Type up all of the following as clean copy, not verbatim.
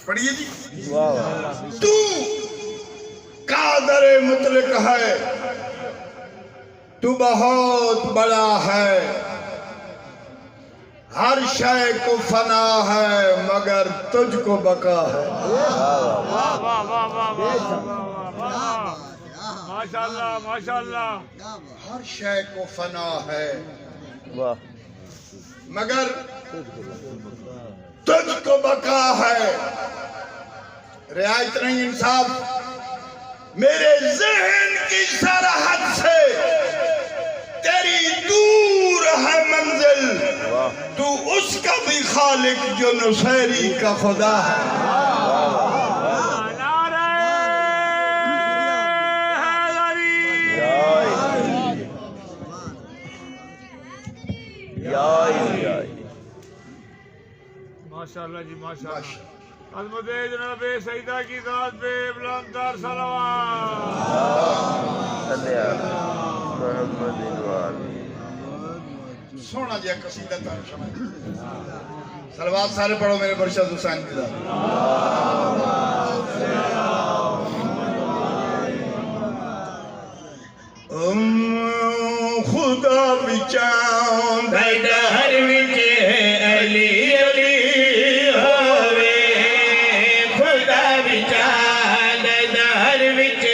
پڑھیے جی تو قادر مطلق ہے، تو بہت بڑا ہے، ہر شے کو فنا ہے مگر تجھ کو بقا ہے۔ ماشاءاللہ ماشاءاللہ۔ ہر شے کو فنا ہے مگر تجھ کو بقا ہے۔ رعایت نہیں انصاف، میرے ذہن کی سرحد سے تیری دور ہے منزل، تو اس کا بھی خالق جو نصیری کا خدا ہے۔ ماشاءاللہ جی ماشاءاللہ۔ عظمت جناب سیدہ کی ذات پہ بلند تر صلوات۔ سونا جی قصیدہ تھا، صلوات سارے پڑھو میرے برشاد حسین کی ذات۔ خدا بچاؤں بیدار وچ علی علی ہووے، خدا بچاؤں بیدار وچ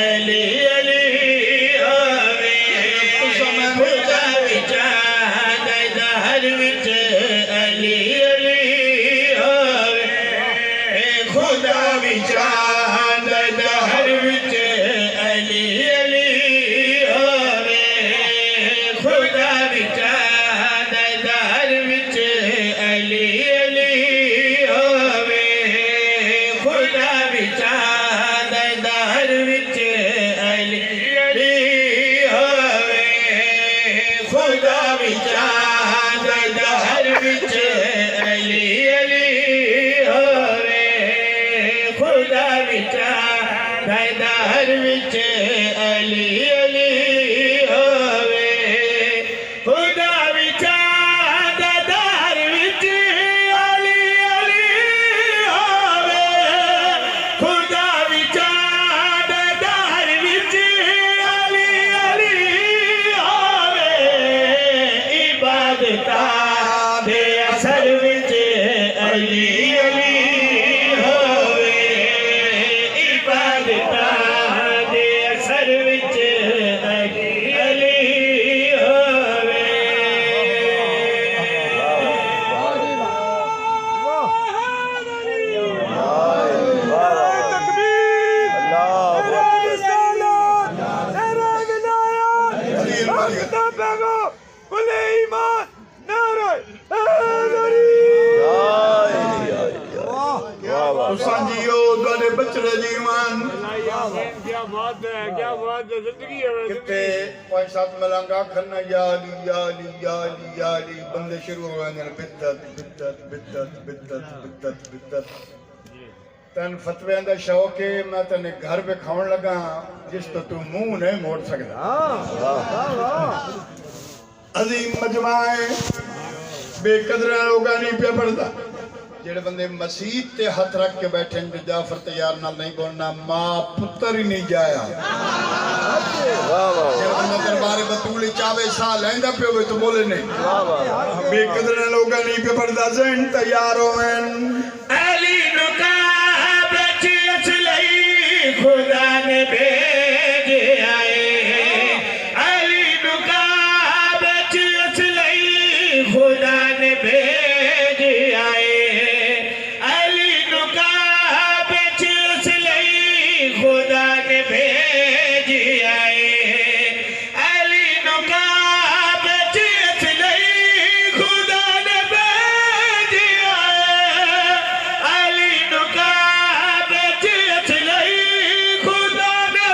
علی علی ہووے، خدا بچاؤں بیدار وچ علی علی ہووے، خدا بچاؤں بیدار وچ علی علی خدا بچا در وچ علی علی ہووے، خدا بچا در وچ علی علی ہووے، خدا بچا در وچ علی علی ہووے، خدا بچا در وچ علی علی ہووے، خدا بچا در وچ علی علی ہووے، خدا بچا در وچ علی علی ہووے، عبادتاں دے اثر وچ علی علی ہووے، عبادتاں دے اثر وچ علی علی ہووے۔ حسین جیو دوڑے بچڑے جیوان کیا بات ہے، کیا بات ہے، زندگی ہے کتے پانچ سات ملنگا کھرنا یا علی یا علی یا علی یا علی، بندے شروع ہو گئے ہیں بدت بدت بدت بدت بدت بدت۔ تن فتوے اندر شوق ہے، میں تنے گھر پہ کھاؤن لگا جس تو منہ نہیں موڑ سکتا۔ عظیم مجمعائے بے قدرہ لوگا نہیں پہ پڑتا، جڑے بندے مسیح تے ہاتھ رکھ کے بیٹھیں کہ جعفر تیار نال نہیں بولنا، ماں پتر ہی نہیں جایا۔ جڑے بندے دربارے بطولی چاوے سا لیندہ پہ ہوئے تو بولے نہیں۔ بے قدرہ لوگا نہیں پہ پڑتا، ذہن تیار ہوئیں علی نقاب چیچ لئی خدا نے بھیج آئے، علی نقاب چیچ لئی خدا نے بھیج آئے، علی نقاب چیچ لئی خدا نے بھیج آئے، علی نقاب چیچ لئی خدا نے بھیج آئے، علی نقاب چیچ لئی خدا نے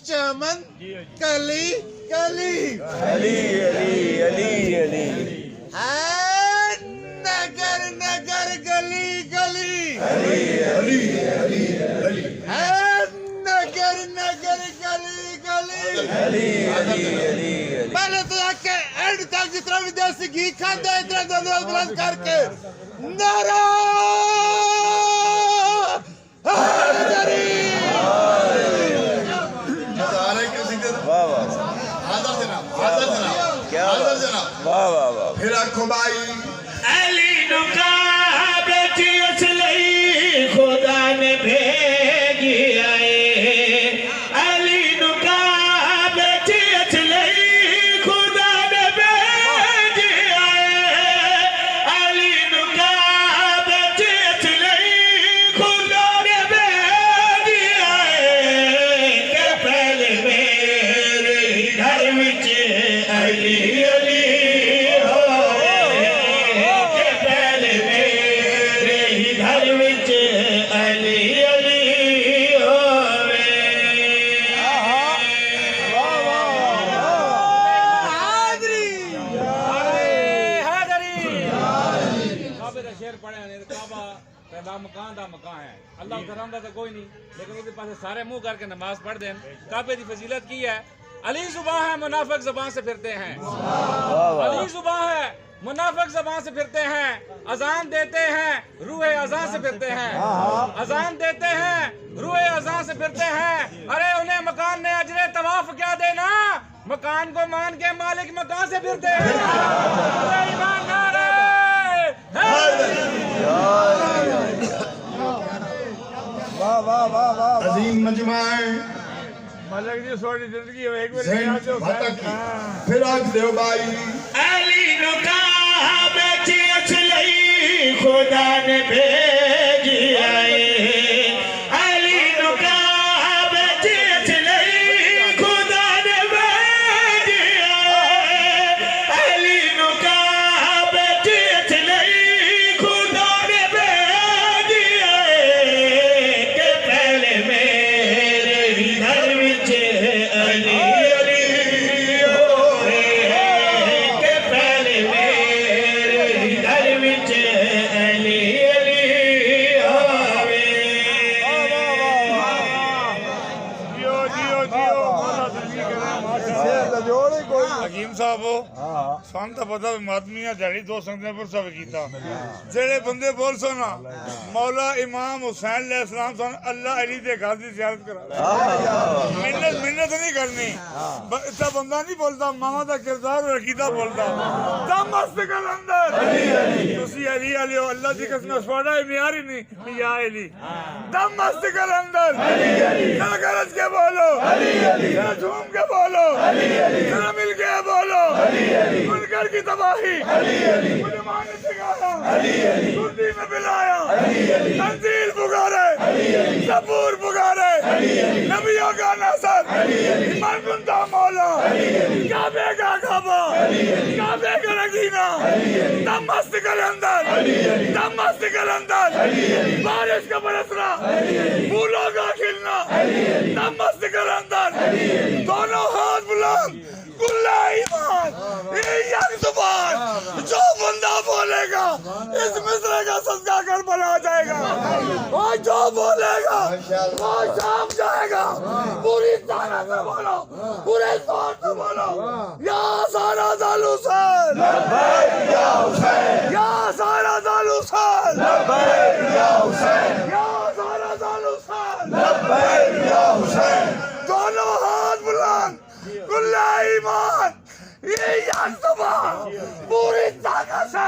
چمن کلی کلی علی علی علی علی نگر نگر گلی گلی علی علی علی علی نگر نگر گلی گلی علی علی علی پہلے تو آ کے اینڈ تک جتنا بھی دیسی گھی کھاندے اتنا دنیا بلند کر کے نعرہ حیدری واہ واہ حاضر جناب حاضر جناب کیا حاضر جناب واہ واہ واہ پھر آنکھو بائی علی نکابے کی اصلی خدا نے بھیجی آئے علی نکابے کی اصلی خدا نے بھیجی آئے علی نکابے کی اصلی خدا نے بھیجی آئے کہ پہلے میرے گھر وچ علی علی مکان دا مکان ہے اللہ کرم دا تو کوئی نہیں لیکن اس پاس سارے منہ کر کے نماز پڑھ دیں کعبے دی فضیلت کی ہے علی زباں ہے منافق زبان سے پھرتے ہیں علی زباں ہے منافق زبان سے پھرتے ہیں اذان دیتے ہیں روح اذان سے پھرتے ہیں اذان دیتے ہیں روح اذان سے پھرتے ہیں ارے انہیں مکان نے اجر طواف کیا دینا مکان کو مان کے مالک مکان سے پھرتے ہیں ایمان نعرہ عظیم مجمع ملک جی سوڑی زندگی ہو ایک بار ذہن بھٹک کی پھر آنکھ دیو بائی علی نکابے کی اصلی خدا نے بھیجی آئے علی نکابے کی اصلی خدا نے بھیجی آئے علی نکابے کی اصلی خدا نے بھیجی آئے کہ پہلے میرے گھر وچ علی علی ہوئے کہ پہلے میرے گھر وچ علی علی ہوئے جیو جیو جیو مولا زندگی کرے ماشاءاللہ حکیم صاحب سان تا پتہ مادمیاں جڑی دو سنگتے پر سب کیتا جڑے بندے بول سونا مولا امام حسین علیہ السلام سن اللہ علی دے گھر دی زیارت کرا منت نہیں کرنی اتنا بندہ نہیں بولتا ماما دا کردار اور عقیدہ بولتا دم مست کر اندر تسی علی علی ہو اللہ دی قسم اسواڑا ہے میاری نہیں یا علی دم مست کر اندر ذرا گرج کے بولو ذرا جھوم کے بولو ذرا مل کے بولو منکر کی تباہی مجھے ماں نے سکھایا سردی میں بلایا تنزیل پکارے زبور پکارے نبیوں کا ناصر ایمان بندہ مولا کعبے کا کعبہ کعبے کا رگینہ دم مست کر اندر دم مست کر اندر بارش کا برسنا پھولوں کا کھلنا دم مست کر اندر دونوں ہاتھ بلند کل ایمان یک زبان جو بندہ بولے گا اس مصرے کا صدقہ کربلا آ جائے گا اور جو بولے گا وہ شام جائے گا پوری طرح سے بولو پورے زور سے بولو یا سارا زال حسین لبیک یا حسین یا سارا زال حسین لبیک یا حسین یا سارا زال حسین لبیک یا حسین دونوں ہاتھ بلند کل ایمان یہ یک زبان پوری طاقت سے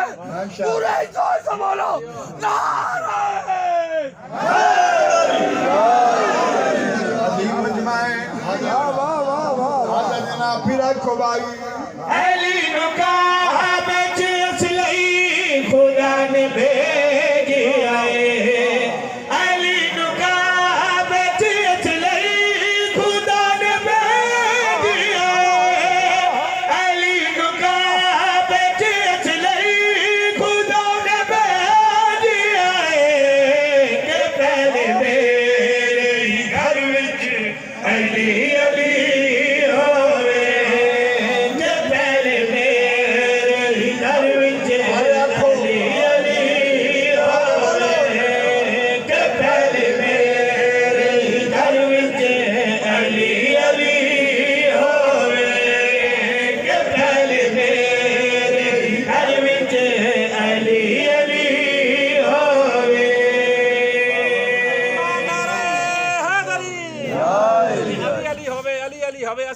پورے زور سے بولو نعرہ عظیم مجمع حاضر جناب پھر آنکھو بائی علی نکابے کی اصلی خدا نے بھیجی آئے علی نکابے کی اصلی خدا نے بھیجی آئے علی نکابے کی اصلی خدا نے بھیجی آئے کہ پہلے میرے گھر وچ علی علی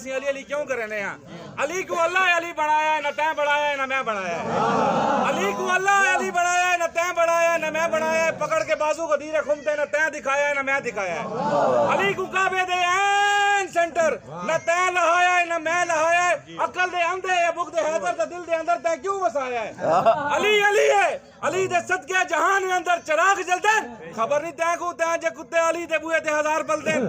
اسی علی علی کیوں کرنے ہیں علی کو اللہ علی بنایا ہے نہ تیں بنایا ہے نہ میں بنایا ہے علی کو اللہ علی بنایا ہے نہ تیں بنایا ہے نہ میں بنایا ہے پکڑ کے بازو کو دیرے کھمتے نہ تیں دکھایا ہے نہ میں دکھایا ہے علی کو کعبے دے این سینٹر نہ تیں لہایا ہے نہ میں لہایا ہے عقل دے اندھے یا بغض حیدر تے دل دے اندر تیں کیوں وسایا ہے علی علی ہے علی دے صدقے جہان میں اندر چراغ جلدے خبر نہیں تیں کو تیں جے کتے علی دے بوئے تے ہزار بلدے